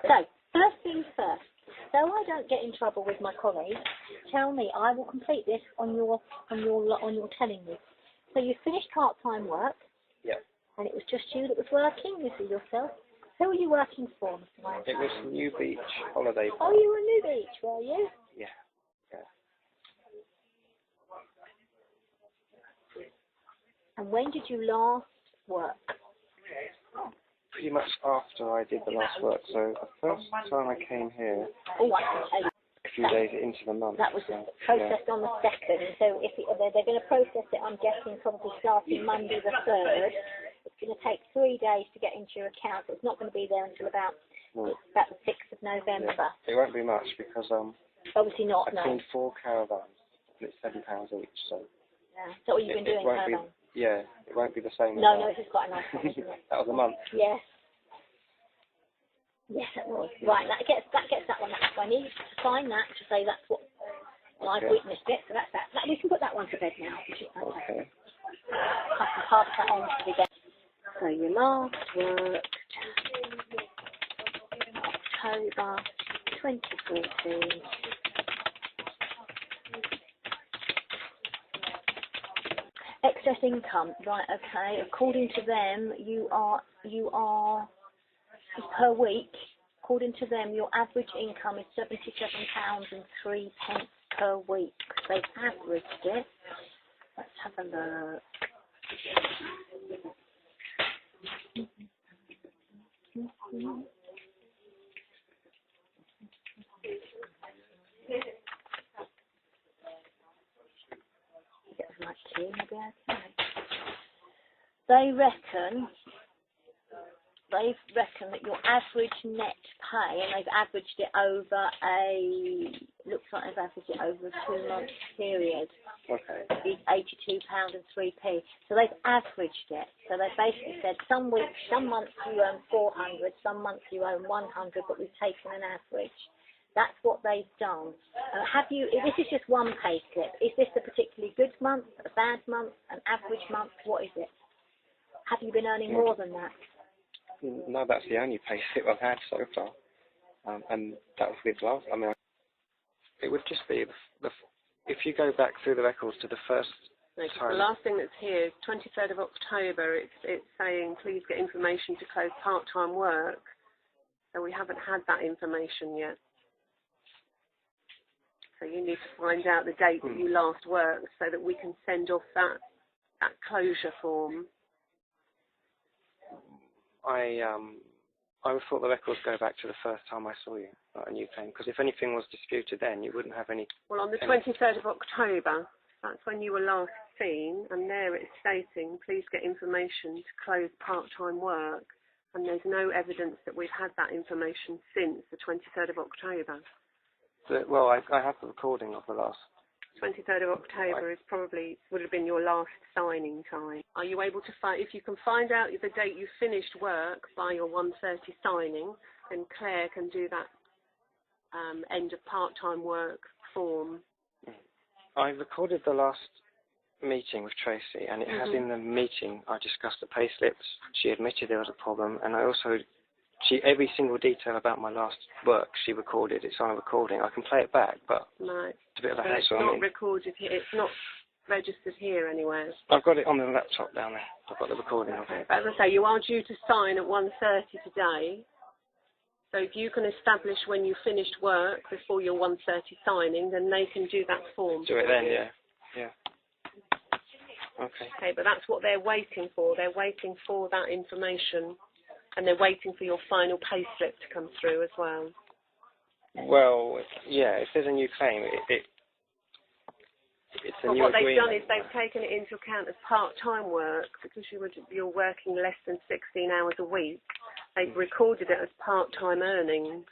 So, first things first. So I don't get in trouble with my colleagues. Tell me, I will complete this on your telling me. So you finished part-time work. Yeah. And it was just you that was working. You see yourself. Who were you working for, Mr. Wayne? It was New Beach holiday. Oh, you were in New Beach, were you? Yeah. And when did you last work? Pretty much after I did the last work. So the first time I came here, Oh, I can tell you. a few days into the month. That was processed on the 2nd. And so if they're going to process it, I'm guessing probably starting Monday the 3rd. It's going to take 3 days to get into your account. So it's not going to be there until about the 6th of November. Yeah. It won't be much because obviously not. I cleaned 4 caravans and it's £7 each. So yeah. So what you've been doing, caravans? Yeah, it won't be the same. No, this is quite a nice one, isn't it? That was a month. Yes. Yes, it was. Right, that gets that one. So I need to sign that to say that's what I've witnessed it. So that's that. We can put that one to bed now. Okay. I can pass that on to the guest. So you last worked October 2014. Excess income, right? Okay. According to them, you are per week. According to them, your average income is £77.03 per week. They've averaged it. Let's have a look. Get the right key, maybe I can. They reckon that your average net pay, and they've averaged it over looks like they've averaged it over a 2-month period. Okay. Is £82.03. So they've averaged it. So they've basically said some weeks, some months you earn 400, some months you earn 100, but we've taken an average. That's what they've done. This is just one pay slip. Is this a particularly good month, a bad month, an average month? What is it? Have you been earning more than that? No, that's the only pay slip I've had so far. And that was with last. I mean, it would just be if you go back through the records to the first time. The last thing that's here, 23rd of October, it's saying please get information to close part-time work. So we haven't had that information yet. So you need to find out the date that you last worked so that we can send off that closure form. I thought the records go back to the first time I saw you, and you came. Because if anything was disputed then, you wouldn't have any... Well, on the 23rd of October, that's when you were last seen, and there it's stating, please get information to close part-time work. And there's no evidence that we've had that information since the 23rd of October. Well, I have the recording of the last... 23rd of October would have been your last signing time. Are you able to find, if you can find out the date you finished work by your 1:30 signing, then Claire can do that end of part-time work form. I recorded the last meeting with Tracy, and it has in the meeting I discussed the pay slips. She admitted there was a problem, and I also... every single detail about my last work, she recorded. It's on a recording. I can play it back, but no, it's a bit of a hassle. It's not recorded here. It's not registered here anywhere. I've got it on the laptop down there. I've got the recording of it. But as I say, you are due to sign at 1:30 today. So if you can establish when you finished work before your 1:30 signing, then they can do that form. Do it then, yeah. Okay, but that's what they're waiting for. They're waiting for that information. And they're waiting for your final pay slip to come through as well. Well, yeah, if there's a new claim, it's a new agreement. What they've done is they've taken it into account as part-time work because you're working less than 16 hours a week. They've recorded it as part-time earnings.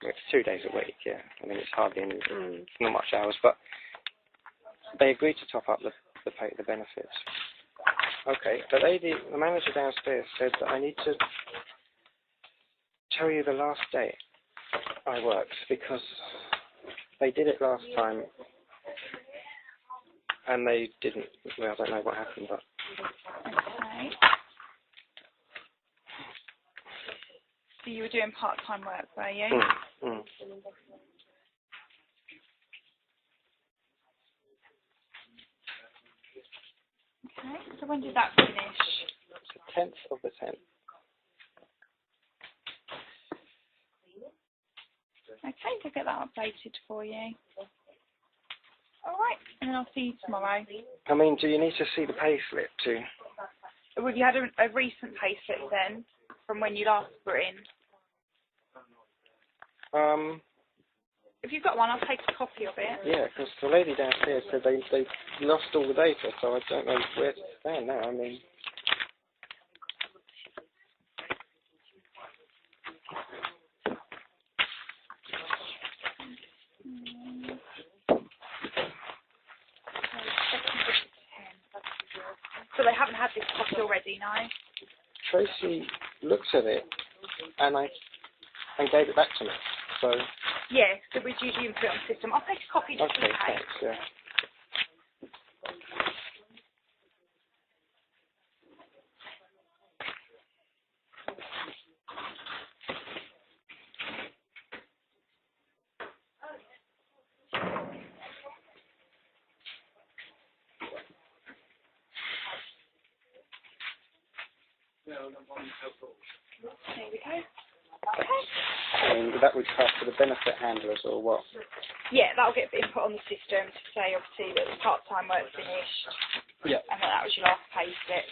It's 2 days a week, yeah. I mean, it's hardly any, not much hours, but they agreed to top up the benefits. Okay, the manager downstairs said that I need to tell you the last day I worked because they did it last time and they didn't. Well, I don't know what happened, but... So you were doing part-time work, were you? Mm. Okay, so when did that finish? It's the 10th of the 10th. Okay, we'll get that updated for you. Alright, and then I'll see you tomorrow. I mean, do you need to see the pay slip too? Well, you had a recent pay slip then, from when you last were in. If you've got one, I'll take a copy of it. Yeah, because the lady downstairs said they lost all the data, so I don't know where to stand now. I mean... So they haven't had this copy already, no? Tracy looked at it and gave it back to me. So Yeah, so we do the input on the system. I'll take a copy just in okay, case. thanks. Yeah. There we go. Okay. And that would pass to the benefit handlers or what? Yeah, that'll get input on the system to say obviously that the part-time work finished. Yeah. And that was your last pay slip.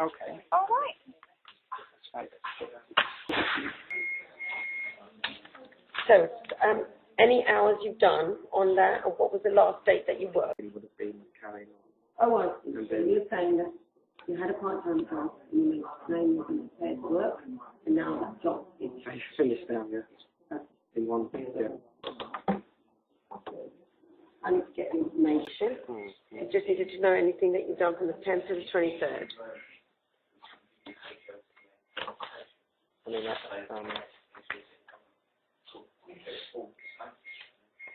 Okay. Alright. So, any hours you've done on that, and what was the last date that you worked? It would have been carrying on. Oh, I see. So you're saying that you had a part-time job, and you made you were prepared to work, and now that job is I finished now, yeah. In one thing, yeah. I need to get the information. You just needed to know anything that you've done from the 10th to the 23rd. I mean,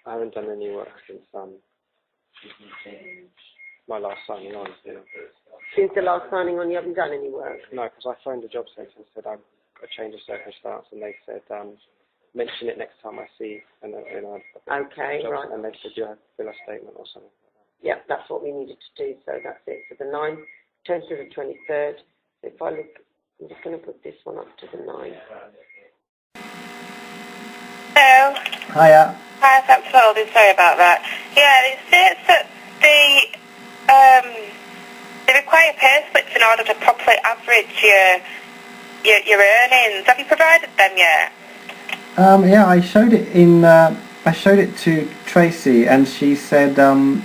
I haven't done any work since my last signing on. You know. Since the last signing on, you haven't done any work? No, because I phoned the Jobcentre and said I'm a change of circumstance, and they said mention it next time I see, and Okay, right. And they said you have to fill a statement or something. Yeah, that's what we needed to do, so that's it. So the 9th, 10th to the 23rd. So if I look, I'm just going to put this one up to the 9th. Hello. Hiya. Hi, thanks for holding. Sorry about that. Yeah, it states that they require pay slips in order to properly average your earnings. Have you provided them yet? Yeah, I showed it to Tracy, and she said,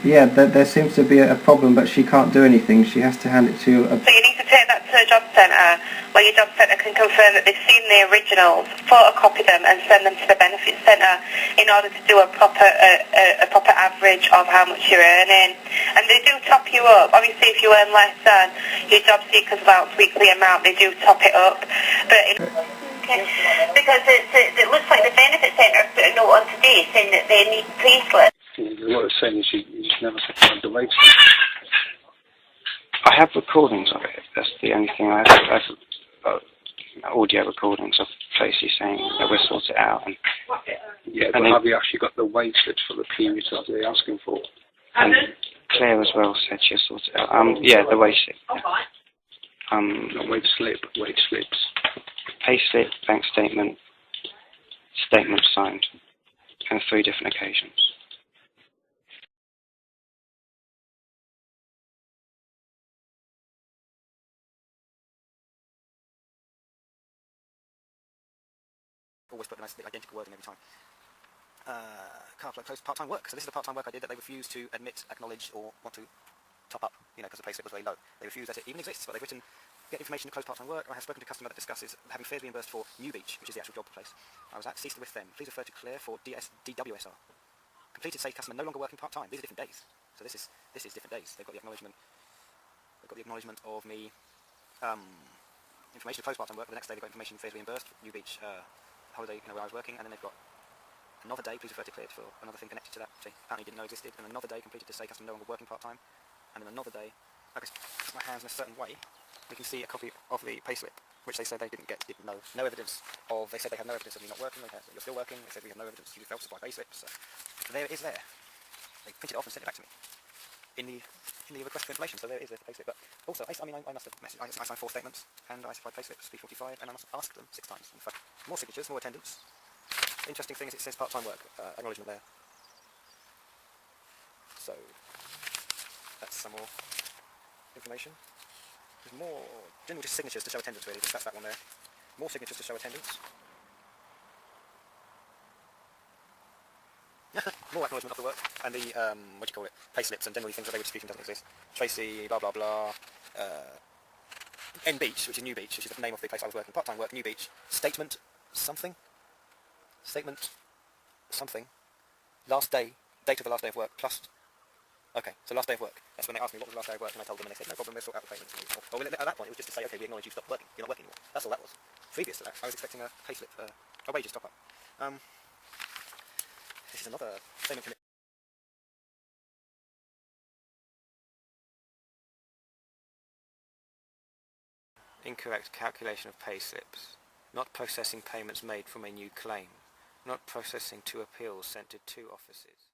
yeah, that there seems to be a problem, but she can't do anything. She has to hand it to a... So you need to take that to the Jobcentre, where your Jobcentre can confirm that they've seen the originals, photocopy them, and send them to the Benefits Centre in order to do a proper average of how much you're earning. And they do top you up. Obviously, if you earn less than your Jobseeker's allowance weekly amount, they do top it up. But because it looks like the Benefit Centre have put a note on today saying that they need pay slips. What it's saying is you never supplied the wage. I have recordings of it. That's the only thing I have. Audio recordings of Tracy saying that we'll sort it out. Yeah, but have you actually got the wage slips for the period that they're asking for? And Claire as well said she'll sort it out. Yeah, the wage slip. Yeah. Not wage slip, wage slips. Pay slip, bank statement, statement signed, on 3 different occasions. Always put the identical wording every time. Close part-time work. So this is the part-time work I did that they refused to admit, acknowledge, or want to top up, because the pay slip was very low. They refused that it even exists, but they've written, get information to close part-time work. I have spoken to a customer that discusses having fares reimbursed for New Beach, which is the actual job place. I was at, ceased with them. Please refer to Claire for DWSR. Completed, say customer no longer working part-time. These are different days. So this is different days. They've got the acknowledgement. They've got the acknowledgement of me. Information to close part-time work. The next day they've got information fares reimbursed, New Beach holiday, where I was working, and then they've got another day, please refer to Cleared for another thing connected to that, which apparently didn't know existed, and another day completed to say customer no longer working part-time, and then another day, I guess my hands in a certain way, we can see a copy of the payslip which they said they didn't know no evidence of. They said they had no evidence of you not working. They had, you're still working. They said we have no evidence. You failed to supply payslips. So there it is. There, they printed it off and sent it back to me in the request for information. So there it is, there's the payslip. But also, I must have messaged. I signed 4 statements and I supplied payslips, P45, and I must have asked them 6 times. In fact, more signatures, more attendance. Interesting thing is it says part-time work acknowledgement there. So that's some more information. There's more general just signatures to show attendance really. Just that's that one there. More signatures to show attendance. More acknowledgement of the work and the what do you call it? Payslips and generally things that they were disputing doesn't exist. Tracy, blah blah blah. N Beach, which is New Beach, which is the name of the place I was working. Part-time work, New Beach. Statement something. Statement something. Last day, date of the last day of work plus. Okay, so last day of work. That's when they asked me what was the last day of work, and I told them, and they said no problem, we'll sort out the payment. Or at that point, it was just to say, okay, we acknowledge you stopped working. You're not working anymore. That's all that was. Previous to that, I was expecting a payslip, a wages top up. This is another statement from incorrect calculation of payslips. Not processing payments made from a new claim. Not processing 2 appeals sent to 2 offices.